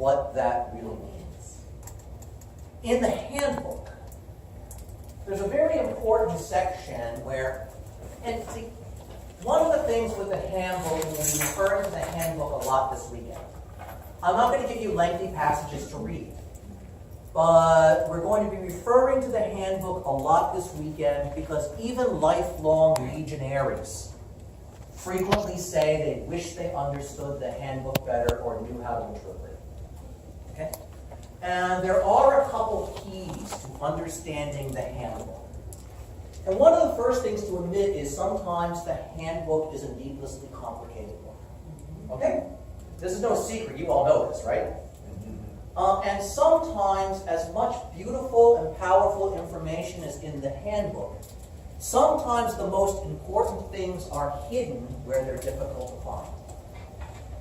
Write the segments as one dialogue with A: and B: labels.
A: what that really means. In the handbook, there's a very important section where, and see, one of the things with the handbook, and we'll be referring to the handbook a lot this weekend. I'm not going to give you lengthy passages to read, but we're going to be referring to the handbook a lot this weekend because even lifelong legionaries frequently say they wish they understood the handbook better or knew how to interpret it. Okay? And there are a couple keys to understanding the handbook. And one of the first things to admit is sometimes the handbook is a needlessly complicated one. Okay? This is no secret. You all know this, right? And sometimes, as much beautiful and powerful information is in the handbook, sometimes the most important things are hidden where they're difficult to find.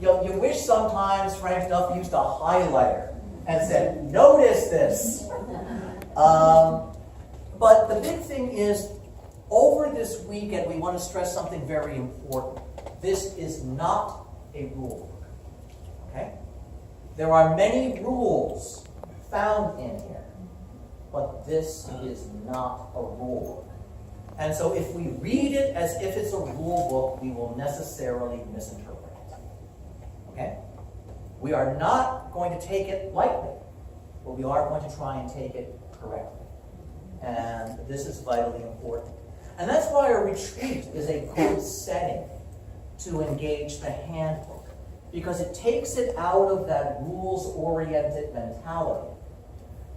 A: You wish sometimes Frank Duff used a highlighter and said, notice this. But the big thing is, over this weekend, we want to stress something very important. This is not a rule book. Okay? There are many rules found in here, but this is not a rule book. And so if we read it as if it's a rule book, we will necessarily misinterpret it. Okay? We are not going to take it lightly, but we are going to try and take it correctly. And this is vitally important. And that's why a retreat is a good setting to engage the handbook, because it takes it out of that rules-oriented mentality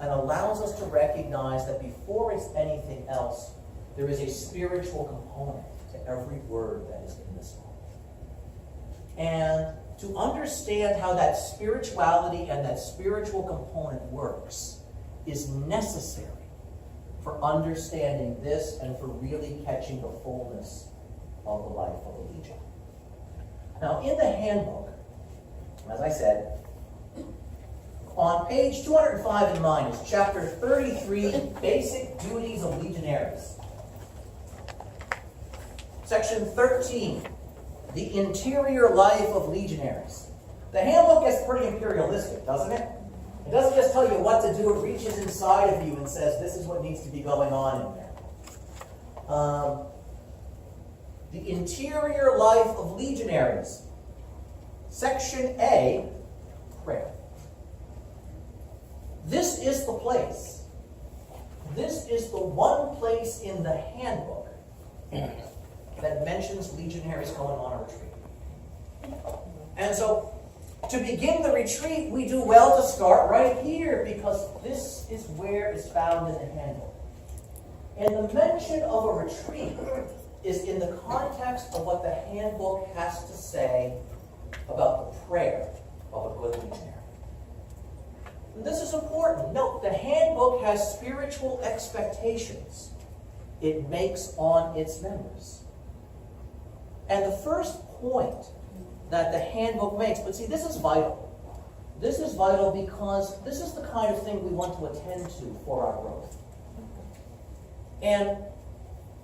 A: and allows us to recognize that before it's anything else, there is a spiritual component to every word that is in this book. And to understand how that spirituality and that spiritual component works is necessary for understanding this and for really catching the fullness of the life of a legion. Now, in the handbook, as I said, on page 205 in mine is chapter 33, Basic Duties of Legionaries. Section 13, The Interior Life of Legionaries. The handbook gets pretty imperialistic, doesn't it? It doesn't just tell you what to do, it reaches inside of you and says, this is what needs to be going on in there. The Interior Life of Legionaries. Section A, prayer. This is the place. This is the one place in the handbook that mentions legionaries going on a retreat. And so, to begin the retreat, we do well to start right here, because this is where it's found in the handbook. And the mention of a retreat is in the context of what the handbook has to say about the prayer of a good legionary. And this is important. Note, the handbook has spiritual expectations it makes on its members. And the first point that the handbook makes, but see, this is vital. This is vital because this is the kind of thing we want to attend to for our growth. And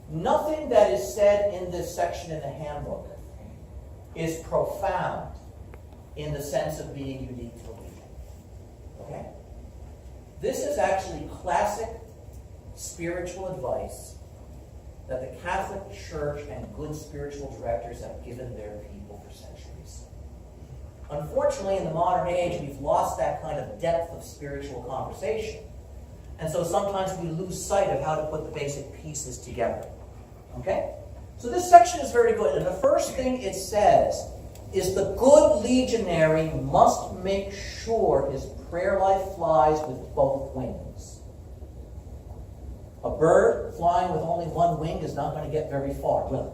A: nothing that is said in this section in the handbook is profound in the sense of being unique to a legion. Okay? This is actually classic spiritual advice that the Catholic Church and good spiritual directors have given their people for centuries. Unfortunately, in the modern age, we've lost that kind of depth of spiritual conversation. And so sometimes we lose sight of how to put the basic pieces together. Okay? So this section is very good. And the first thing it says is the good legionary must make sure his prayer life flies with both wings. A bird flying with only one wing is not going to get very far, will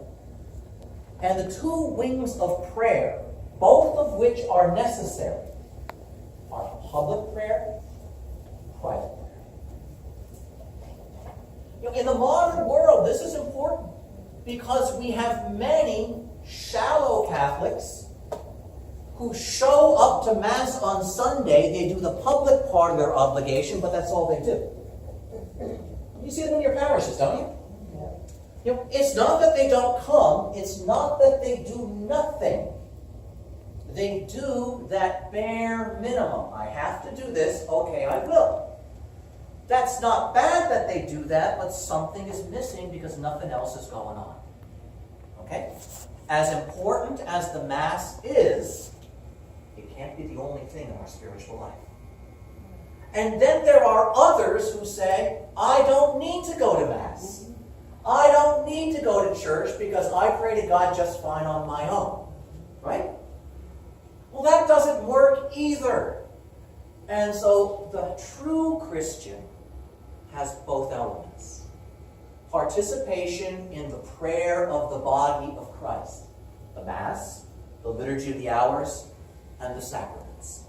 A: it? And the two wings of prayer, both of which are necessary, are public prayer, private prayer. In the modern world, this is important because we have many shallow Catholics who show up to Mass on Sunday. They do the public part of their obligation, but that's all they do. You see them in your parishes, don't you? It's not that they don't come. It's not that they do nothing. they do that bare minimum. I have to do this, okay, I will. That's not bad that they do that, but something is missing because nothing else is going on. Okay? As important as the Mass is, it can't be the only thing in our spiritual life. And then there are others who say, I don't need to go to Mass. I don't need to go to church because I pray to God just fine on my own. Right? Well, that doesn't work either. And so the true Christian has both elements. Participation in the prayer of the body of Christ. The Mass, the Liturgy of the Hours, and the sacraments.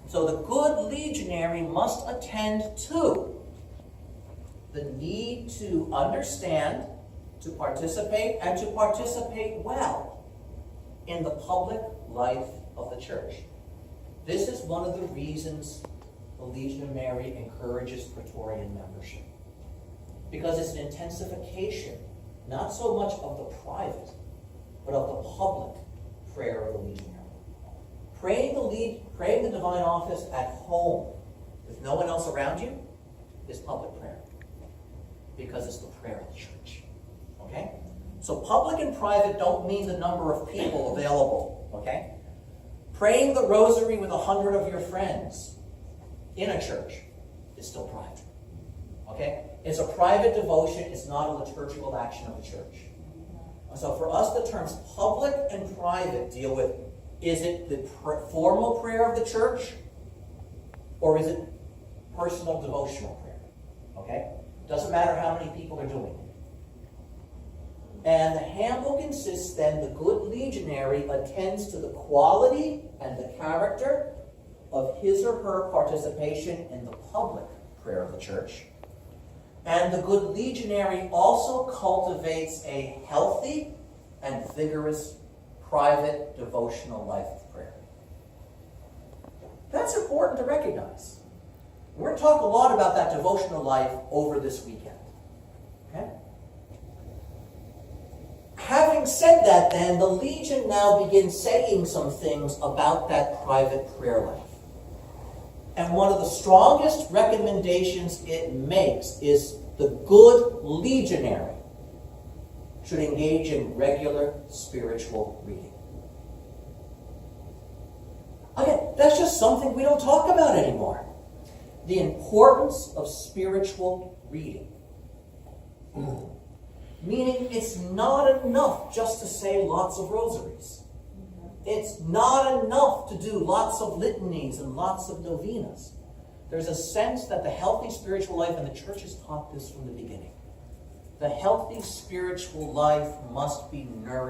A: So the good legionary must attend to the need to understand, to participate, and to participate well in the public life of the church. This is one of the reasons the Legion of Mary encourages Praetorian membership. Because it's an intensification, not so much of the private, but of the public prayer of the legionary. Praying the divine office at home with no one else around you is public prayer. Because it's the prayer of the church. Okay? So public and private don't mean the number of people available. Okay? Praying the rosary with 100 of your friends in a church is still private. Okay? It's a private devotion. It's not a liturgical action of the church. So for us, the terms public and private deal with, is it the formal prayer of the church, or is it personal devotional prayer? Okay? Doesn't matter how many people are doing it. And the handbook insists then the good legionary attends to the quality and the character of his or her participation in the public prayer of the church. And the good legionary also cultivates a healthy and vigorous private devotional life of prayer. That's important to recognize. We're going to talk a lot about that devotional life over this weekend. Okay? Having said that, then, the Legion now begins saying some things about that private prayer life. And one of the strongest recommendations it makes is the good legionary should engage in regular spiritual reading. Again, that's just something we don't talk about anymore. The importance of spiritual reading. Meaning it's not enough just to say lots of rosaries. It's not enough to do lots of litanies and lots of novenas. There's a sense that the healthy spiritual life, and the church has taught this from the beginning, the healthy spiritual life must be nourished